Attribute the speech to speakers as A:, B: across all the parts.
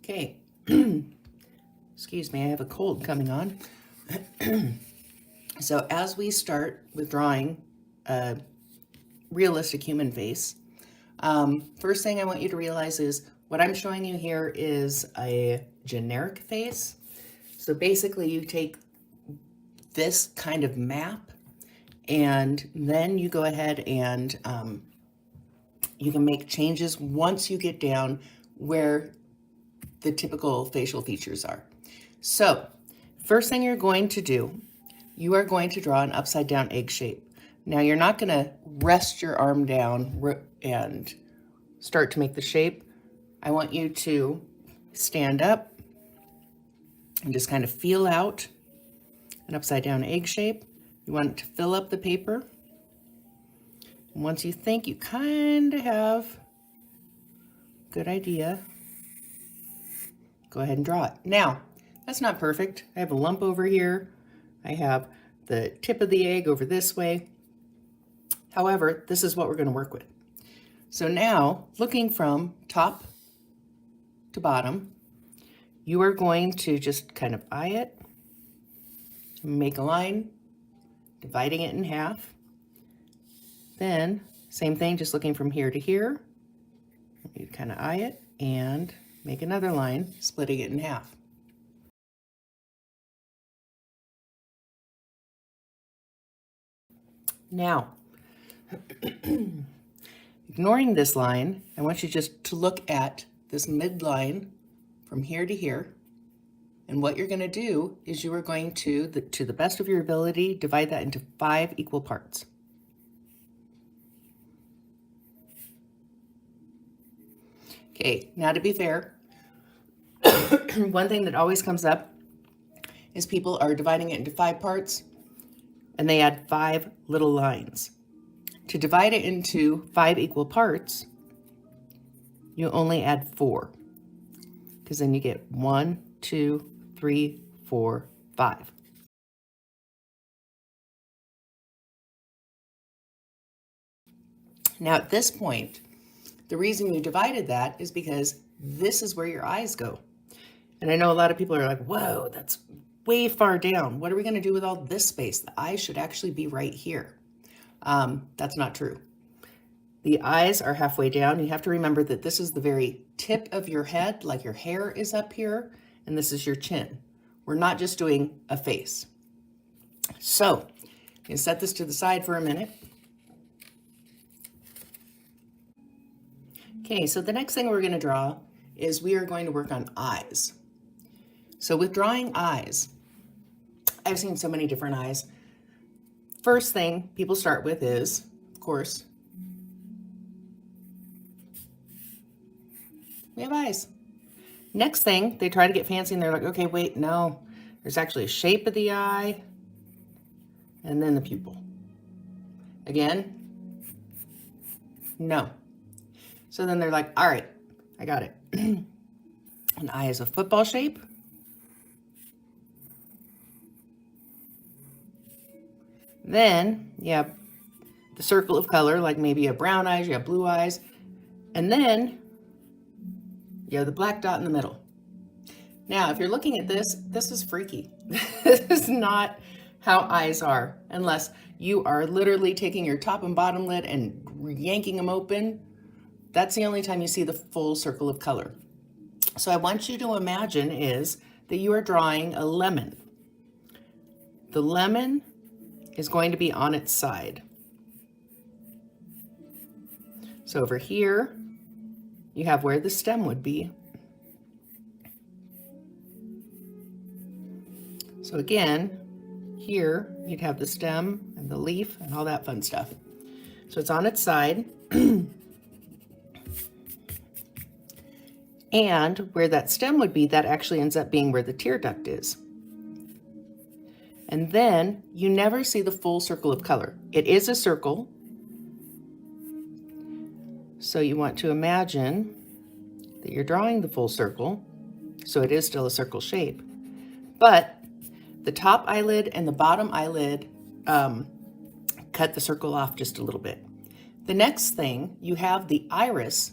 A: Okay, excuse me, I have a cold coming on. So as we start with drawing a realistic human face, first thing I want you to realize is what I'm showing you here is a generic face. So basically you take this kind of map and then you go ahead and you can make changes once you get down where the typical facial features are. So first thing you're going to do, you are going to draw an upside down egg shape. Now you're not going to rest your arm down and start to make the shape. I want you to stand up and just kind of feel out an upside down egg shape. You want to fill up the paper. And once you think you kind of have a good idea, go ahead and draw it. Now, that's not perfect. I have a lump over here. I have the tip of the egg over this way. However, this is what we're going to work with. So now, looking from top to bottom, you are going to just kind of eye it, make a line, dividing it in half. Then, same thing, just looking from here to here. You kind of eye it and make another line, splitting it in half. Now, ignoring this line, I want you just to look at this midline from here to here. And what you're going to do is you are going to the best of your ability, divide that into 5 equal parts. Okay, now to be fair, one thing that always comes up is people are dividing it into 5 parts and they add 5 little lines. To divide it into 5 equal parts, you only add 4, because then you get 1, 2, 3, 4, 5. Now at this point, the reason you divided that is because this is where your eyes go. And I know a lot of people are like, whoa, that's way far down. What are we going to do with all this space? The eyes should actually be right here. That's not true. The eyes are halfway down. You have to remember that this is the very tip of your head, like your hair is up here, and this is your chin. We're not just doing a face. So you can set this to the side for a minute. Okay, so the next thing we're going to draw is we are going to work on eyes. So with drawing eyes, I've seen so many different eyes. First thing people start with is, of course, we have eyes. Next thing, they try to get fancy and they're like, okay, wait, no, there's actually a shape of the eye and then the pupil. Again, no. So then they're like, all right, I got it. An eye is a football shape. Then you have the circle of color, like maybe you have brown eyes, you have blue eyes, and then you have the black dot in the middle. Now, if you're looking at this, this is freaky. This is not how eyes are, unless you are literally taking your top and bottom lid and yanking them open. That's the only time you see the full circle of color. So I want you to imagine is that you are drawing a lemon. The lemon is going to be on its side. So over here, you have where the stem would be. So again, here you'd have the stem and the leaf and all that fun stuff. So it's on its side. And where that stem would be, that actually ends up being where the tear duct is. And then you never see the full circle of color. It is a circle. So you want to imagine that you're drawing the full circle. So it is still a circle shape. But the top eyelid and the bottom eyelid cut the circle off just a little bit. The next thing, you have the iris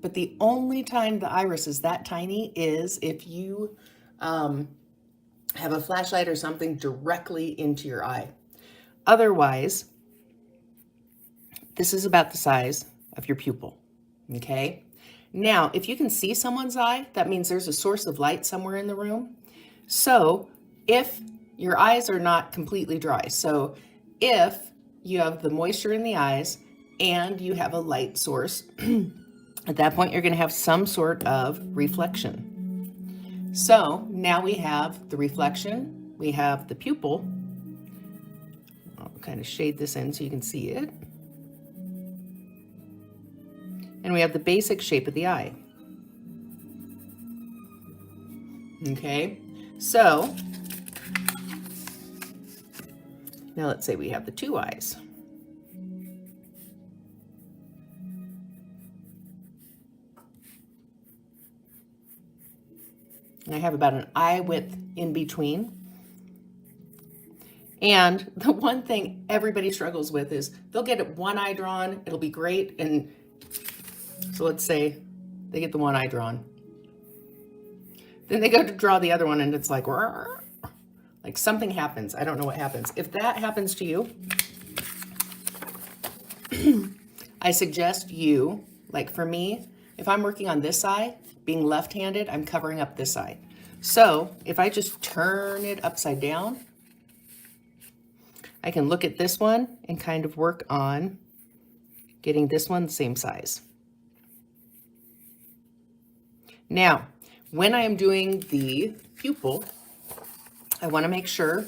A: but the only time the iris is that tiny is if you have a flashlight or something directly into your eye. Otherwise, this is about the size of your pupil, okay? Now, if you can see someone's eye, that means there's a source of light somewhere in the room. So if your eyes are not completely dry, so if you have the moisture in the eyes and you have a light source, at that point, you're going to have some sort of reflection. So now we have the reflection, we have the pupil. I'll kind of shade this in so you can see it. And we have the basic shape of the eye. Okay, so now let's say we have the two eyes. And I have about an eye width in between. And the one thing everybody struggles with is they'll get one eye drawn, it'll be great, and so let's say they get the one eye drawn. Then they go to draw the other one and it's like something happens. I don't know what happens. If that happens to you, I suggest you, like for me, if I'm working on this eye, being left-handed, I'm covering up this eye. So if I just turn it upside down, I can look at this one and kind of work on getting this one the same size. Now, when I am doing the pupil, I want to make sure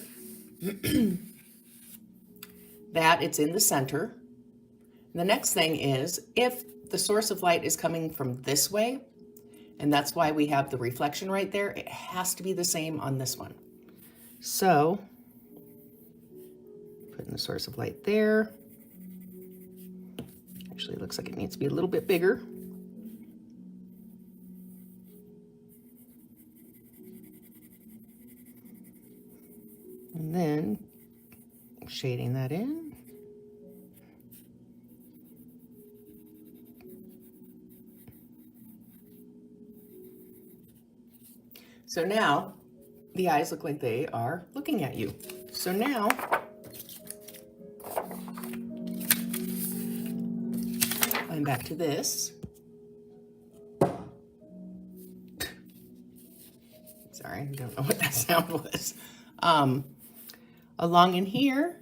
A: that it's in the center. And the next thing is, if the source of light is coming from this way, and that's why we have the reflection right there, it has to be the same on this one. So, putting the source of light there. Actually, it looks like it needs to be a little bit bigger. And then shading that in. So now the eyes look like they are looking at you. So now I'm back to this. Sorry, I don't know what that sound was. Along in here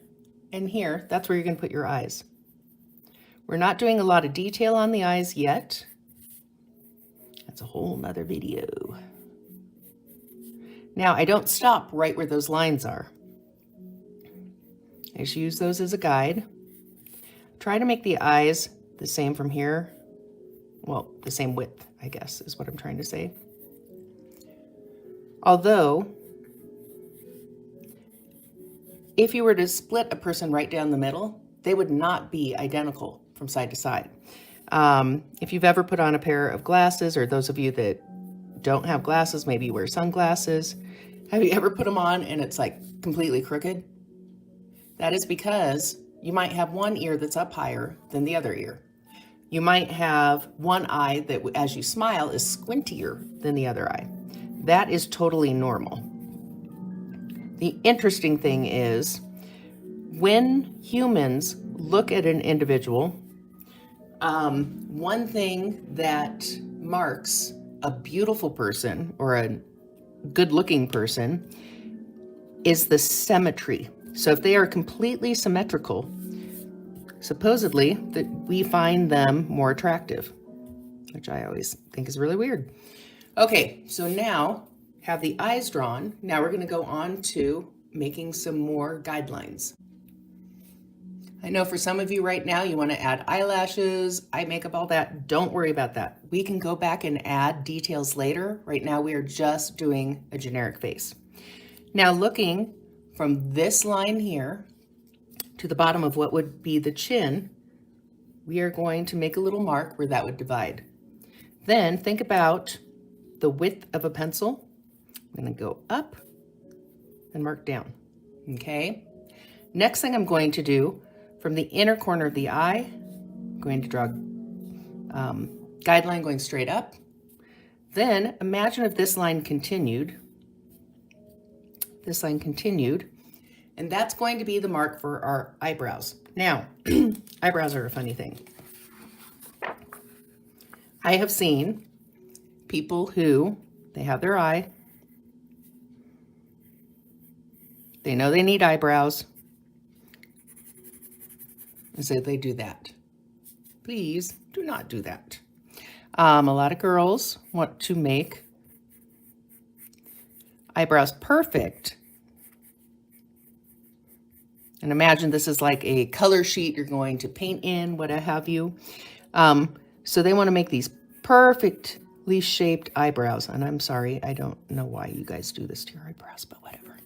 A: and here, that's where you're going to put your eyes. We're not doing a lot of detail on the eyes yet. That's a whole nother video. Now, I don't stop right where those lines are. I just use those as a guide. Try to make the eyes the same from here. Well, the same width, I guess, is what I'm trying to say. Although, if you were to split a person right down the middle, they would not be identical from side to side. If you've ever put on a pair of glasses, or those of you that don't have glasses, maybe you wear sunglasses, have you ever put them on and it's like completely crooked? That is because you might have one ear that's up higher than the other ear. You might have one eye that, as you smile, is squintier than the other eye. That is totally normal. The interesting thing is, when humans look at an individual, one thing that marks a beautiful person or a good-looking person is the symmetry. So if they are completely symmetrical, supposedly that we find them more attractive, which I always think is really weird. Okay, so now have the eyes drawn. Now we're going to go on to making some more guidelines. I know for some of you right now, you want to add eyelashes, eye makeup, all that. Don't worry about that. We can go back and add details later. Right now, we are just doing a generic face. Now, looking from this line here to the bottom of what would be the chin, we are going to make a little mark where that would divide. Then think about the width of a pencil. I'm going to go up and mark down. Okay. Next thing I'm going to do, from the inner corner of the eye, I'm going to draw guideline going straight up. Then imagine if this line continued. This line continued, and that's going to be the mark for our eyebrows. Now, eyebrows are a funny thing. I have seen people who, they have their eye, they know they need eyebrows, and so they do that. Please do not do that. A lot of girls want to make eyebrows perfect. And imagine this is like a color sheet you're going to paint in, what have you. So they want to make these perfectly shaped eyebrows. And I'm sorry, I don't know why you guys do this to your eyebrows, but whatever.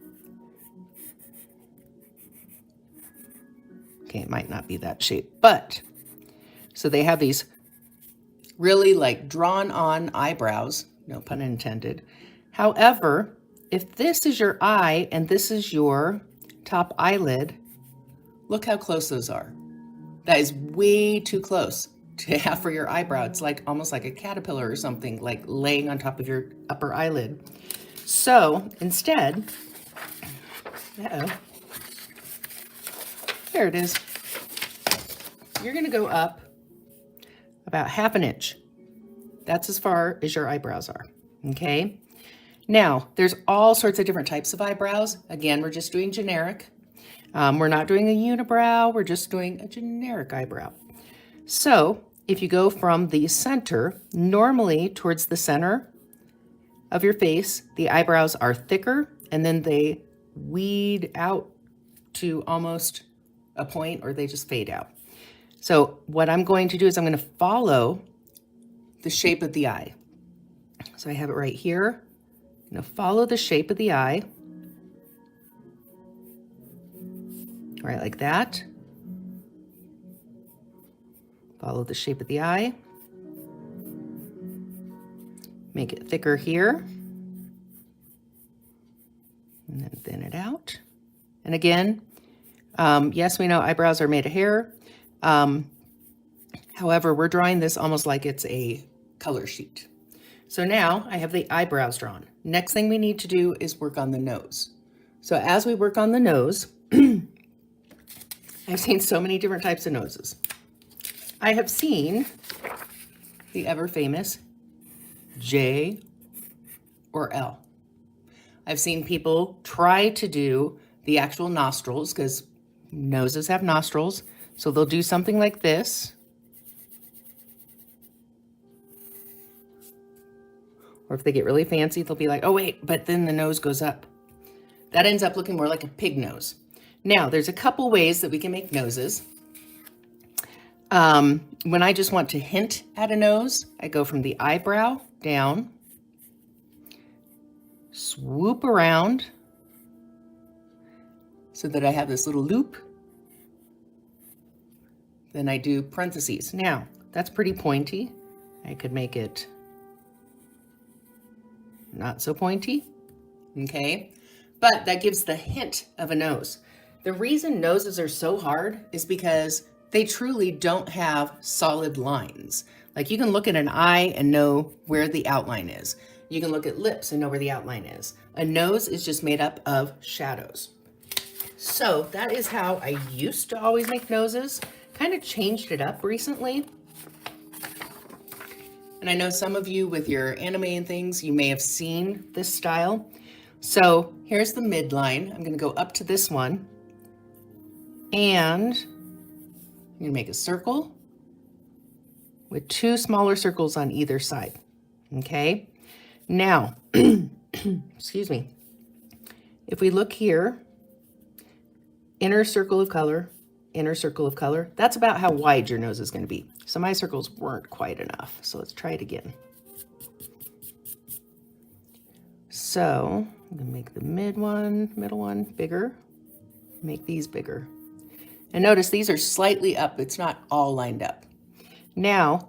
A: Okay, it might not be that shape, but so they have these really like drawn on eyebrows, no pun intended. However, if this is your eye and this is your top eyelid, look how close those are. That is way too close to have for your eyebrow. It's like almost like a caterpillar or something, like laying on top of your upper eyelid. So instead, there it is. You're gonna go up about 1/2 inch. That's as far as your eyebrows are, okay? Now, there's all sorts of different types of eyebrows. Again, we're just doing generic. We're not doing a unibrow, we're just doing a generic eyebrow. So, if you go from the center, normally towards the center of your face, the eyebrows are thicker, and then they weed out to almost a point, or they just fade out. So what I'm going to do is I'm going to follow the shape of the eye. So I have it right here. I'm going to follow the shape of the eye. Right, like that. Follow the shape of the eye. Make it thicker here. And then thin it out. And again, yes, we know eyebrows are made of hair. However, we're drawing this almost like it's a color sheet. So now I have the eyebrows drawn. Next thing we need to do is work on the nose. So as we work on the nose, I've seen so many different types of noses. I have seen the ever famous J or L. I've seen people try to do the actual nostrils, because noses have nostrils. So they'll do something like this. Or if they get really fancy, they'll be like, oh wait, but then the nose goes up. That ends up looking more like a pig nose. Now, there's a couple ways that we can make noses. When I just want to hint at a nose, I go from the eyebrow down, swoop around so that I have this little loop. Then I do parentheses. Now, that's pretty pointy. I could make it not so pointy, okay? But that gives the hint of a nose. The reason noses are so hard is because they truly don't have solid lines. Like you can look at an eye and know where the outline is. You can look at lips and know where the outline is. A nose is just made up of shadows. So that is how I used to always make noses. Kind of changed it up recently. And I know some of you with your anime and things, you may have seen this style. So here's the midline. I'm going to go up to this one. And I'm going to make a circle with 2 smaller circles on either side. Okay? Now, excuse me. If we look here, inner circle of color, inner circle of color, that's about how wide your nose is going to be. So my circles weren't quite enough. So let's try it again. So I'm going to make the middle one bigger, make these bigger. And notice these are slightly up. It's not all lined up. Now,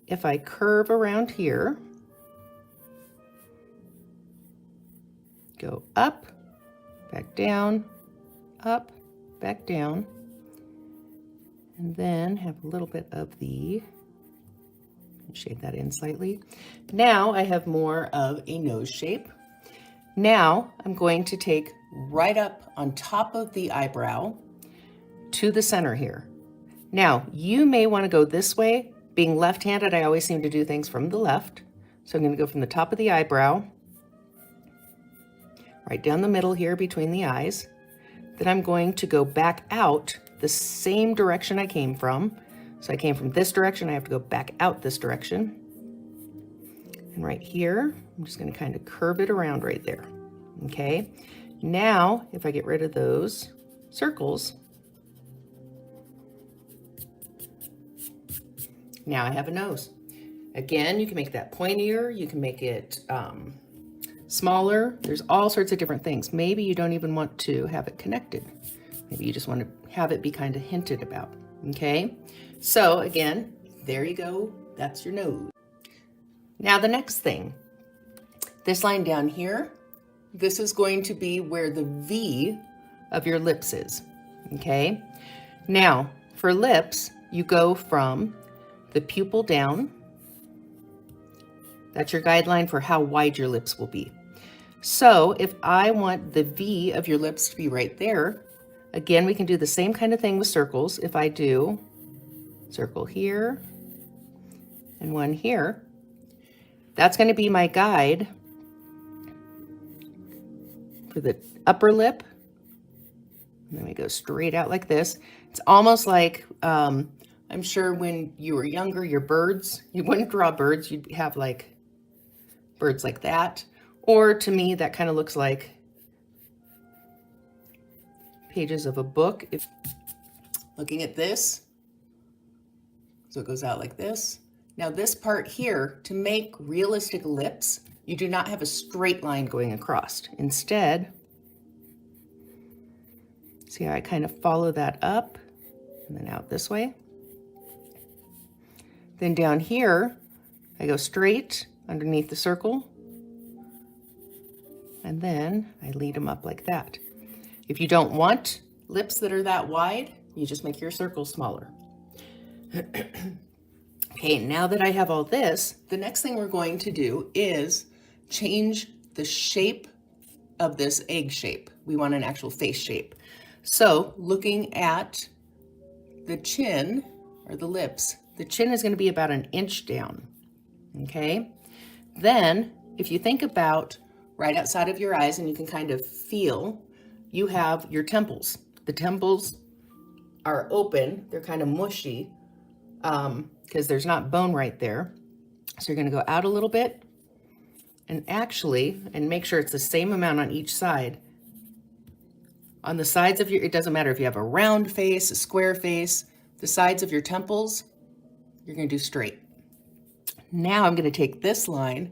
A: if I curve around here, go up, back down, up, back down, and then have a little bit of the Shade that in slightly. Now I have more of a nose shape. Now I'm going to take right up on top of the eyebrow to the center here. Now you may want to go this way. Being left-handed, I always seem to do things from the left. So I'm going to go from the top of the eyebrow, right down the middle here between the eyes. Then I'm going to go back out the same direction I came from. So I came from this direction, I have to go back out this direction. And right here, I'm just going to kind of curve it around right there. Okay, now if I get rid of those circles, now I have a nose. Again, you can make that pointier, you can make it smaller. There's all sorts of different things. Maybe you don't even want to have it connected. Maybe you just want to have it be kind of hinted about. Okay, so again, there you go. That's your nose. Now the next thing, this line down here, this is going to be where the V of your lips is. Okay, now for lips, you go from the pupil down. That's your guideline for how wide your lips will be. So if I want the V of your lips to be right there, again, we can do the same kind of thing with circles. If I do circle here and one here, that's going to be my guide for the upper lip. And then we go straight out like this. It's almost like, I'm sure when you were younger, your birds, you wouldn't draw birds, you'd have like birds like that. Or to me, that kind of looks like pages of a book. If looking at this, so it goes out like this. Now this part here, to make realistic lips, you do not have a straight line going across. Instead, see how I kind of follow that up and then out this way. Then down here, I go straight underneath the circle, and then I lead them up like that. If you don't want lips that are that wide, you just make your circle smaller. Okay, now that I have all this, the next thing we're going to do is change the shape of this egg shape. We want an actual face shape. So looking at the chin or the lips, the chin is going to be about 1 inch down. Okay, then if you think about right outside of your eyes, and you can kind of feel, you have your temples. The temples are open, they're kind of mushy because there's not bone right there. So you're going to go out a little bit and actually, and make sure it's the same amount on each side. On the sides of your, it doesn't matter if you have a round face, a square face, the sides of your temples, you're going to do straight. Now I'm going to take this line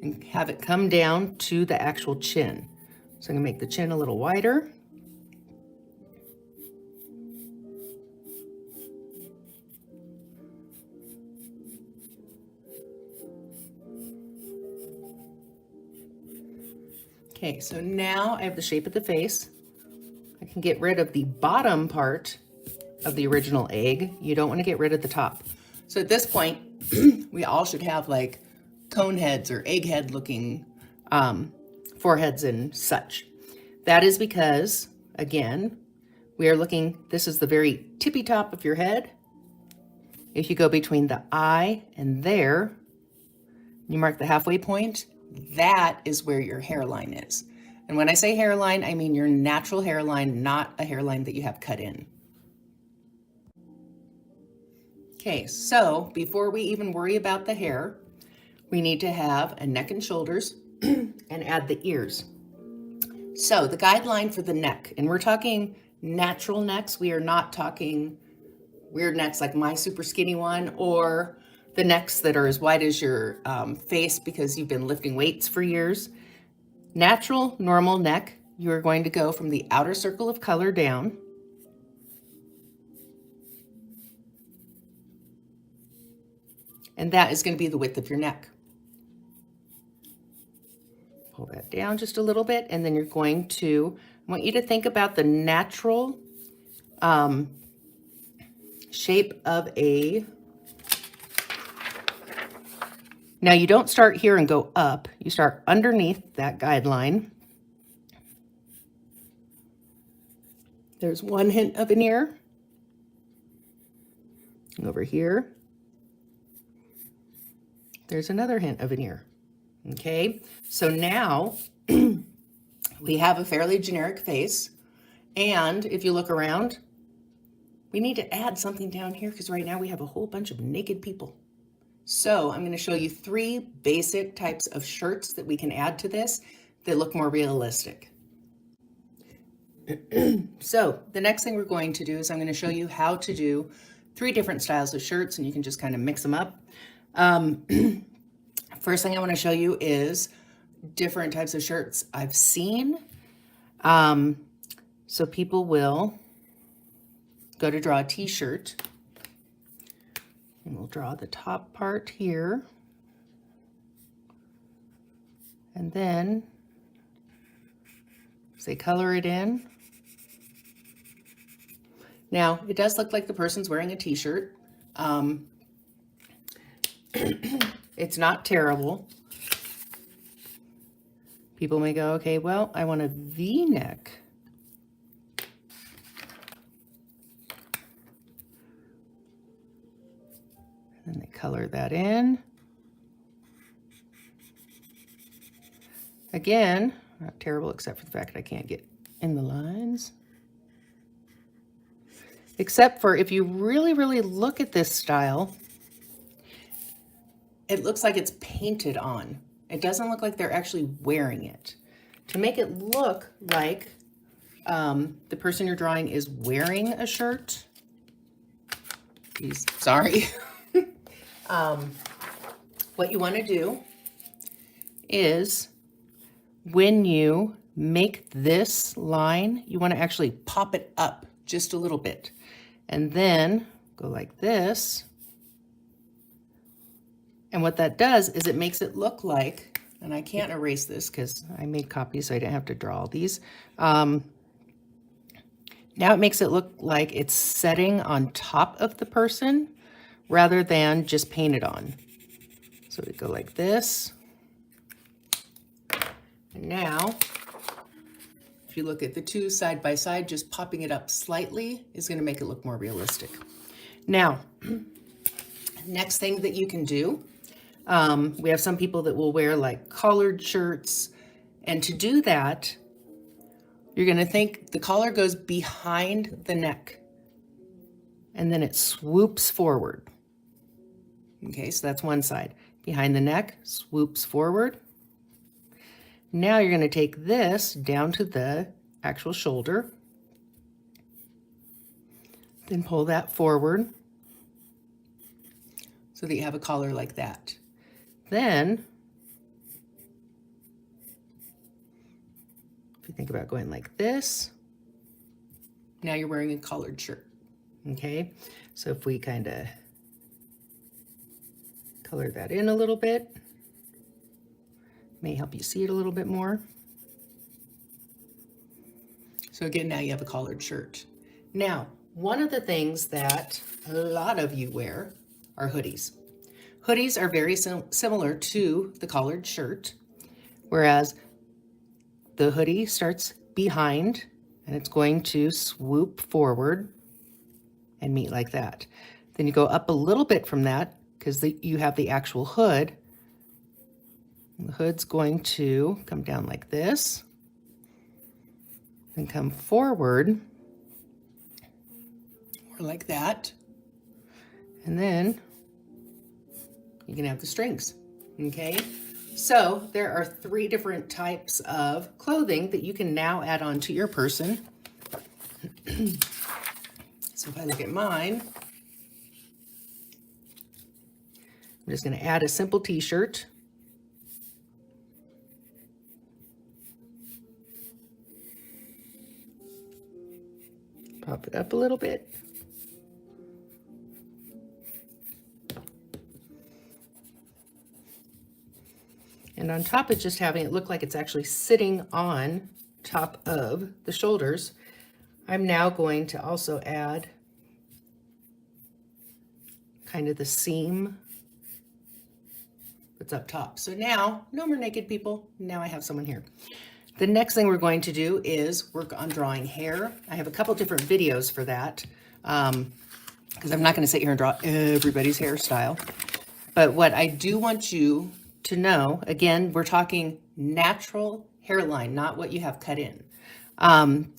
A: and have it come down to the actual chin. So I'm going to make the chin a little wider. Okay, so now I have the shape of the face. I can get rid of the bottom part of the original egg. You don't want to get rid of the top. So at this point, we all should have like cone heads or egg head looking foreheads and such. That is because, again, we are looking, this is the very tippy top of your head. If you go between the eye and there, you mark the halfway point, that is where your hairline is. And when I say hairline, I mean your natural hairline, not a hairline that you have cut in. Okay, so before we even worry about the hair, we need to have a neck and shoulders and add the ears. So the guideline for the neck, and we're talking natural necks. We are not talking weird necks like my super skinny one, or the necks that are as wide as your face because you've been lifting weights for years. Natural, normal neck, you are going to go from the outer circle of color down. And that is going to be the width of your neck. Pull that down just a little bit, and then you're going to, I want you to think about the natural shape of a Now you don't start here and go up. You start underneath that guideline. There's one hint of an ear. Over here, there's another hint of an ear. Okay, so now we have a fairly generic face. And if you look around, we need to add something down here because right now we have a whole bunch of naked people. So I'm going to show you 3 basic types of shirts that we can add to this that look more realistic. So the next thing we're going to do is I'm going to show you how to do 3 different styles of shirts, and you can just kind of mix them up. First thing I want to show you is different types of shirts I've seen. So people will go to draw a t-shirt, and we'll draw the top part here, and then say color it in. Now it does look like the person's wearing a t-shirt. It's not terrible. People may go, okay, well, I want a V-neck. And they color that in. Again, not terrible except for the fact that I can't get in the lines. Except for if you really, really look at this style, it looks like it's painted on. It doesn't look like they're actually wearing it. To make it look like the person you're drawing is wearing a shirt, sorry. What you want to do is when you make this line, you want to actually pop it up just a little bit and then go like this. And what that does is it makes it look like, and I can't erase this because I made copies so I didn't have to draw all these. Now it makes it look like it's setting on top of the person rather than just painted on. So we go like this. And now, if you look at the 2 side by side, just popping it up slightly is going to make it look more realistic. Now, next thing that you can do, we have some people that will wear like collared shirts. And to do that, you're going to think the collar goes behind the neck and then it swoops forward. Okay, so that's one side. Behind the neck, swoops forward. Now you're going to take this down to the actual shoulder, then pull that forward so that you have a collar like that. Then, if you think about going like this, now you're wearing a collared shirt. Okay, so if we kind of color that in a little bit, may help you see it a little bit more. So again, now you have a collared shirt. Now, one of the things that a lot of you wear are hoodies. Hoodies are very similar to the collared shirt, whereas the hoodie starts behind and it's going to swoop forward and meet like that. Then you go up a little bit from that because you have the actual hood. And the hood's going to come down like this and come forward or like that. And then you can have the strings, okay? So there are 3 different types of clothing that you can now add on to your person. So if I look at mine, I'm just going to add a simple t-shirt. Pop it up a little bit. And on top of just having it look like it's actually sitting on top of the shoulders, I'm now going to also add kind of the seam what's up top. So now, no more naked people. Now I have someone here. The next thing we're going to do is work on drawing hair. I have a couple different videos for that, because I'm not going to sit here and draw everybody's hairstyle. But what I do want you to know, again, we're talking natural hairline, not what you have cut in.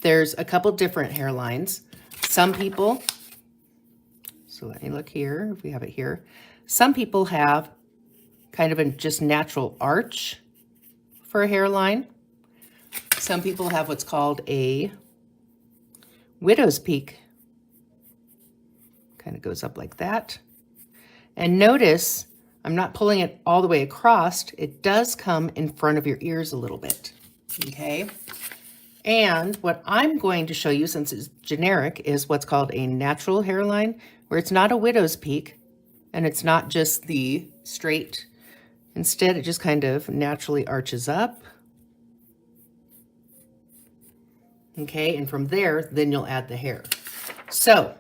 A: There's a couple different hairlines. Some people, so let me look here, if we have it here. Some people have kind of a just natural arch for a hairline. Some people have what's called a widow's peak. Kind of goes up like that. And notice, I'm not pulling it all the way across. It does come in front of your ears a little bit, okay? And what I'm going to show you, since it's generic, is what's called a natural hairline, where it's not a widow's peak, and it's not just the straight. Instead, it just kind of naturally arches up. Okay, and from there, then you'll add the hair. So,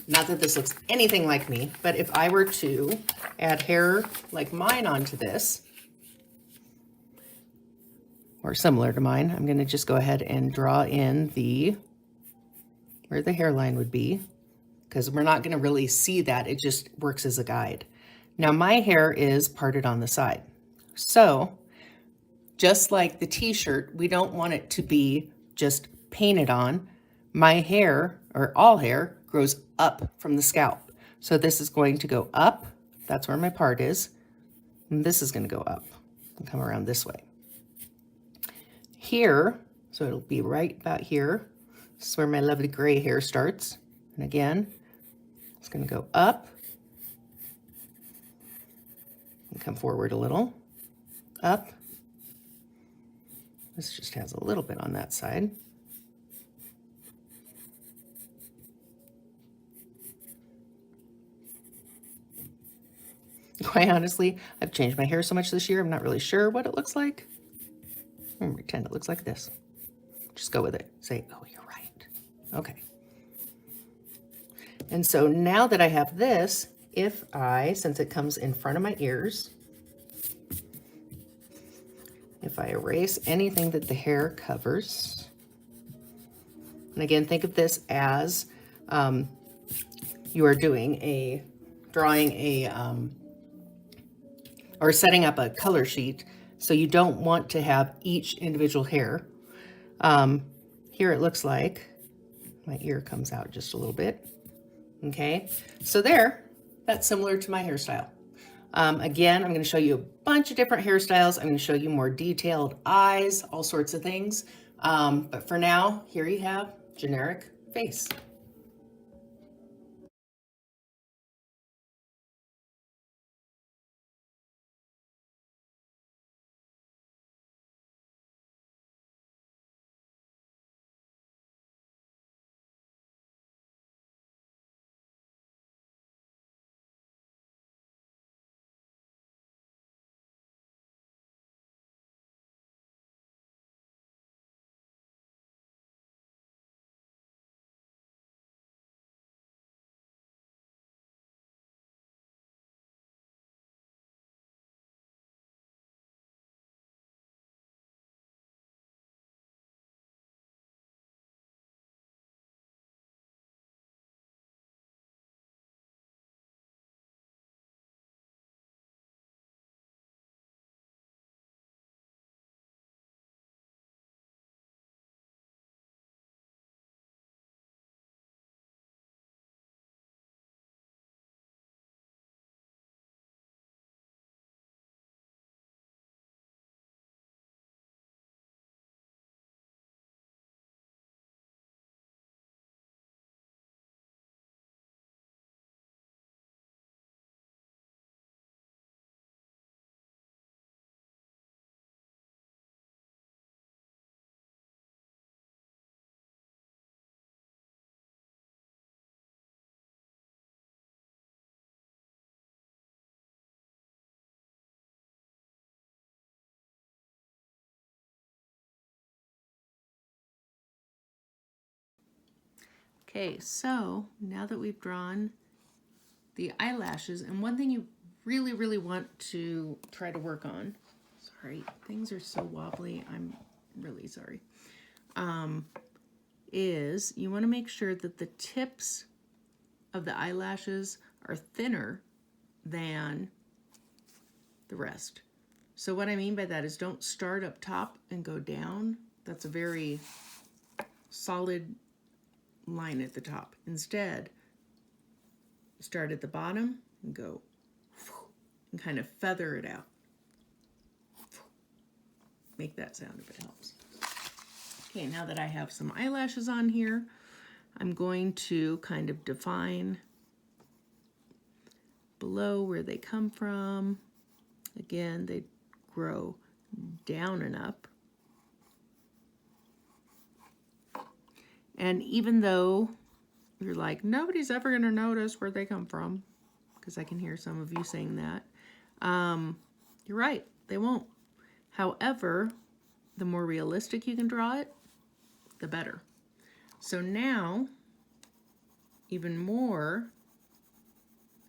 A: not that this looks anything like me, but if I were to add hair like mine onto this, or similar to mine, I'm going to just go ahead and draw in where the hairline would be, because we're not going to really see that. It just works as a guide. Now my hair is parted on the side. So just like the t-shirt, we don't want it to be just painted on. My hair, or all hair, grows up from the scalp. So this is going to go up. That's where my part is. And this is going to go up and come around this way. Here, so it'll be right about here. This is where my lovely gray hair starts. And again, it's going to go up and come forward a little, up. This just has a little bit on that side. Quite honestly, I've changed my hair so much this year, I'm not really sure what it looks like. I'm going to pretend it looks like this. Just go with it. Say, oh, you're right. Okay. And so now that I have this, since it comes in front of my ears, if I erase anything that the hair covers, and again, think of this as you are or setting up a color sheet, so you don't want to have each individual hair. Here it looks like my ear comes out just a little bit. Okay, so that's similar to my hairstyle. Again, I'm going to show you a bunch of different hairstyles. I'm going to show you more detailed eyes, all sorts of things. But for now, here you have generic face. Okay, so now that we've drawn the eyelashes, and one thing you really, really want to try to work on, sorry, things are so wobbly, I'm really sorry, is you want to make sure that the tips of the eyelashes are thinner than the rest. So what I mean by that is don't start up top and go down. That's a very solid line at the top. Instead, start at the bottom and go and kind of feather it out. Make that sound if it helps. Okay, now that I have some eyelashes on here, I'm going to kind of define below where they come from. Again, they grow down and up. And even though you're like, nobody's ever going to notice where they come from, because I can hear some of you saying that, you're right, they won't. However, the more realistic you can draw it, the better. So now, even more,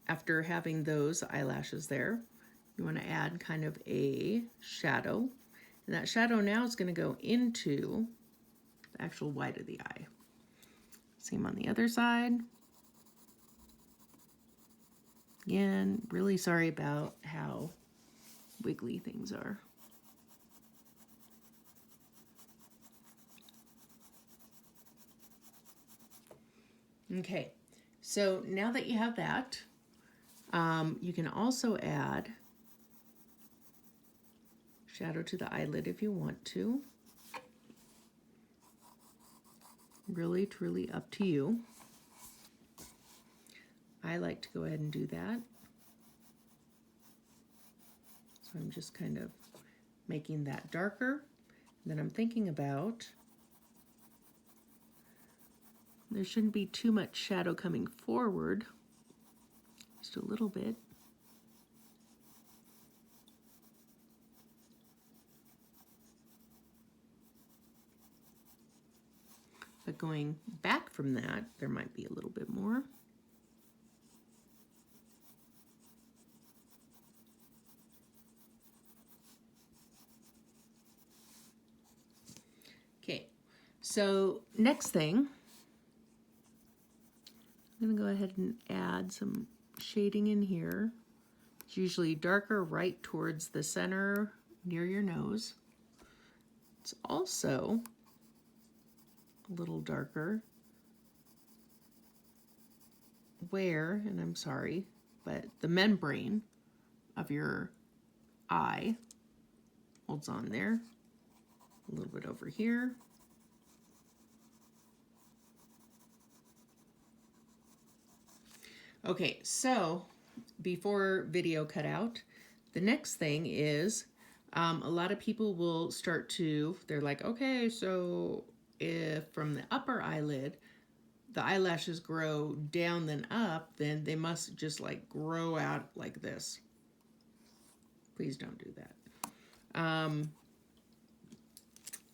A: after having those eyelashes there, you want to add kind of a shadow. And that shadow now is going to go into the actual white of the eye. Same on the other side. Again, really sorry about how wiggly things are. Okay, so now that you have that, you can also add shadow to the eyelid if you want to. Really, truly up to you. I like to go ahead and do that. So I'm just kind of making that darker. And then I'm thinking about, there shouldn't be too much shadow coming forward, just a little bit. But going back from that, there might be a little bit more. Okay, so next thing, I'm gonna go ahead and add some shading in here. It's usually darker right towards the center near your nose. It's also a little darker where, and I'm sorry, but the membrane of your eye holds on there. A little bit over here. Okay, so before video cut out, the next thing is a lot of people will start to, they're like, okay, so if from the upper eyelid, the eyelashes grow down then up, then they must just like grow out like this. Please don't do that.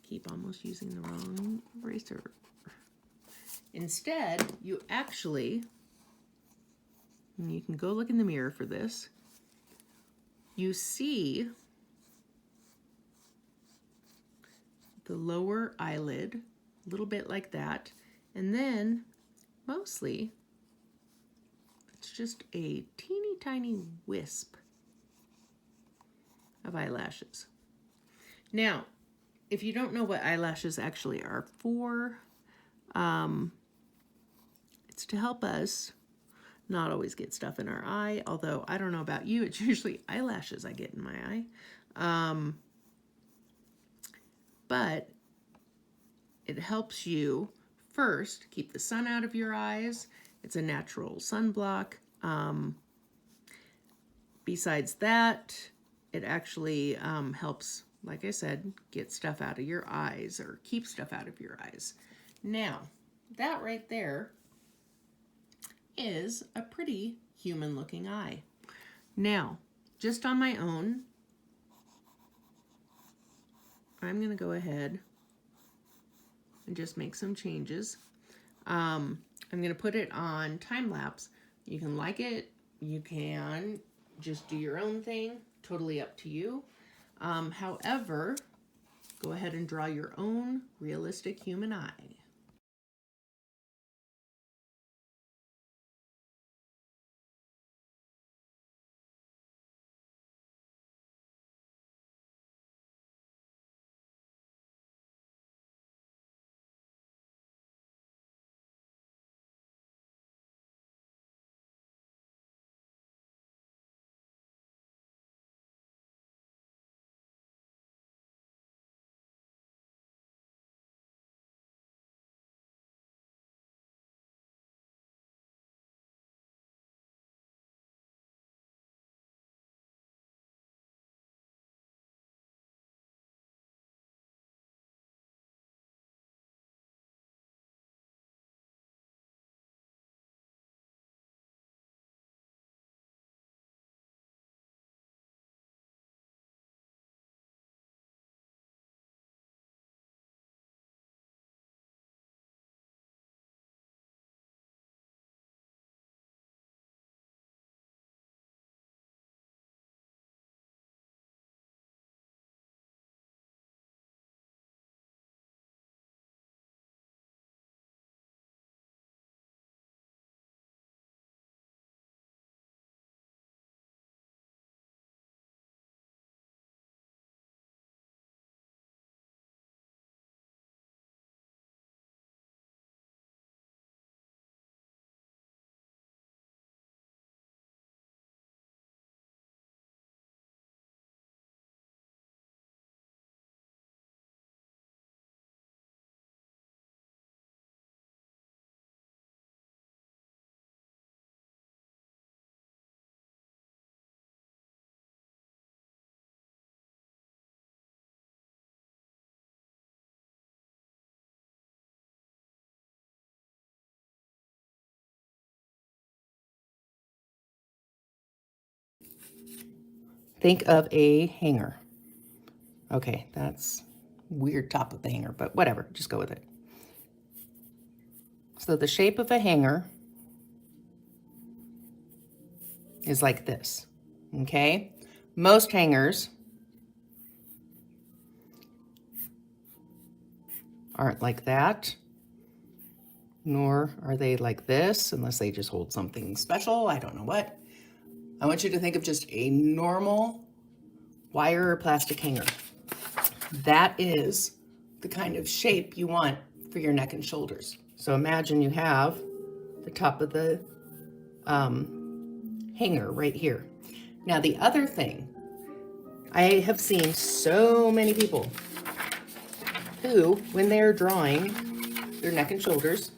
A: Keep almost using the wrong eraser. Instead, you actually, and you can go look in the mirror for this, you see the lower eyelid, a little bit like that, and then mostly it's just a teeny tiny wisp of eyelashes. Now, if you don't know what eyelashes actually are for, it's to help us not always get stuff in our eye, although I don't know about you, it's usually eyelashes I get in my eye. But it helps you first keep the sun out of your eyes. It's a natural sunblock. Besides that, it actually helps, like I said, get stuff out of your eyes or keep stuff out of your eyes. Now, that right there is a pretty human looking eye. Now, just on my own, I'm going to go ahead and just make some changes. I'm going to put it on time lapse. You can like it, you can just do your own thing, totally up to you. However, go ahead and draw your own realistic human eye. Think of a hanger. Okay, that's weird top of the hanger, but whatever, just go with it. So the shape of a hanger is like this, okay? Most hangers aren't like that, nor are they like this, unless they just hold something special, I don't know what. I want you to think of just a normal wire or plastic hanger. That is the kind of shape you want for your neck and shoulders. So imagine you have the top of the hanger right here. Now the other thing, I have seen so many people who, when they're drawing their neck and shoulders,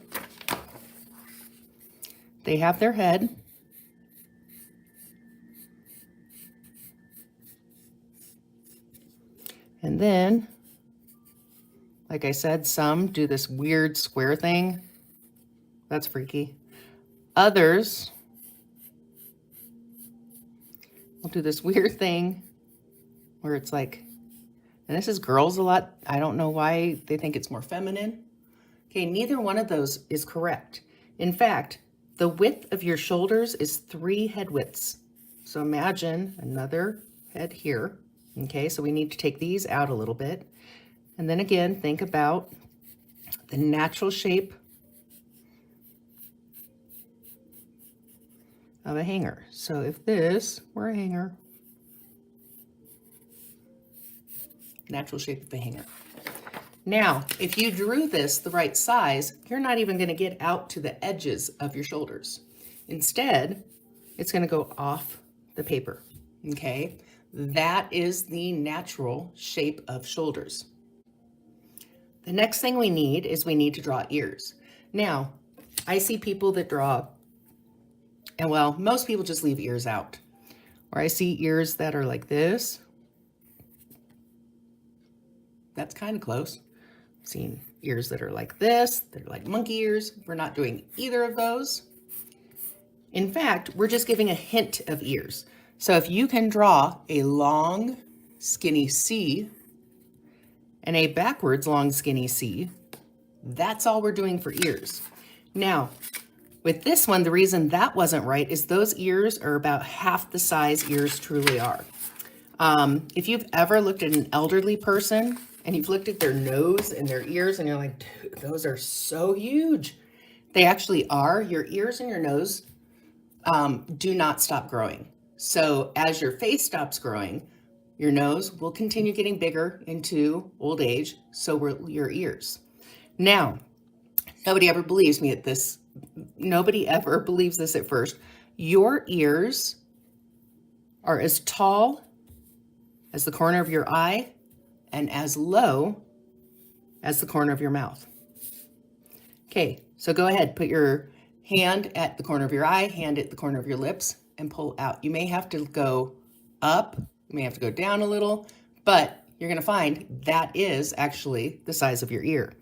A: they have their head and then, like I said, some do this weird square thing. That's freaky. Others will do this weird thing where it's like, and this is girls a lot. I don't know why they think it's more feminine. Okay, neither one of those is correct. In fact, the width of your shoulders is 3 head widths. So imagine another head here. Okay, so we need to take these out a little bit. And then again, think about the natural shape of a hanger. So if this were a hanger, natural shape of a hanger. Now, if you drew this the right size, you're not even going to get out to the edges of your shoulders. Instead, it's going to go off the paper, okay? That is the natural shape of shoulders. The next thing we need is we need to draw ears. Now, I see people that draw, and well, most people just leave ears out. Or I see ears that are like this. That's kind of close. I've seen ears that are like this, they're like monkey ears. We're not doing either of those. In fact, we're just giving a hint of ears. So if you can draw a long, skinny C and a backwards long, skinny C, that's all we're doing for ears. Now, With this one, the reason that wasn't right is those ears are about half the size ears truly are. If you've ever looked at an elderly person and you've looked at their nose and their ears and you're like, dude, those are so huge. They actually are. Your ears and your nose do not stop growing. So as your face stops growing, your nose will continue getting bigger into old age. So will your ears. Now, nobody ever believes me at this. Nobody ever believes this at first. Your ears are as tall as the corner of your eye and as low as the corner of your mouth. Okay, so go ahead, put your hand at the corner of your eye, hand at the corner of your lips, and pull out. You may have to go up, you may have to go down a little, but you're gonna find that is actually the size of your ear.